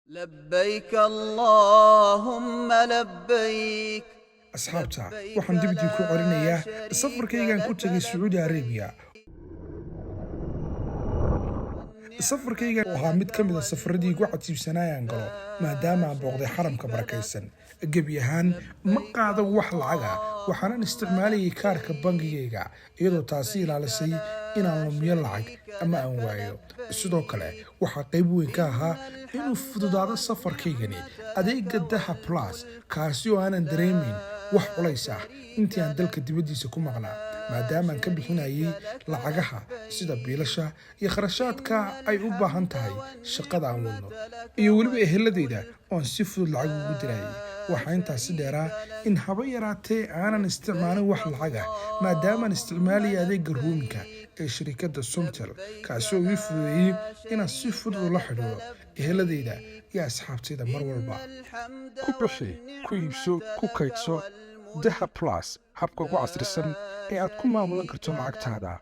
لبيك اللهم لبيك. asxaabta waxaan dib idinku celinayaa safarkaygaan ku tagay Sacuudi Arabiya. safarkayga waxaa mid ka mid ah safaradii ugu cajiibsanayaan galo maadaama aan booqday xaramka barakaysan. gebi ahaan ma qaadan wax lacag ah, waxaanan isticmaalayay kaarka bangigayga iyadoo taasi ilaalisay inaan lumiyo lacag ama aan waayo. sidoo kale waxaa qayb weyn ka ahaa inuu fududaado safarkaygani adeega Daha Plus, kaasi oo aanan dareemin wax culays ah intii aan dalka dibaddiisa ku maqnaa, maadaama aan ka bixinayay lacagaha sida biilasha iyo kharashaadka ay u baahan tahay shaqada aan wadno, iyo weliba eheladayda oon si fudud lacag ugu dirayay. waxaa intaasi dheeraa in haba yaraatee aanan isticmaalin wax lacag ah, maadaama aan isticmaalayay adeega ruuminka ee shirkadda Somtel, kaasi oo ii fududeeyey inaan si fudud ula xidhiidho eheladayda iyo asxaabtayda mar walba. ku bixi, ku iibso, ku kaydso Daha Plus, habka ugu casrisan ee aad ku maamulan karto lacagtaada.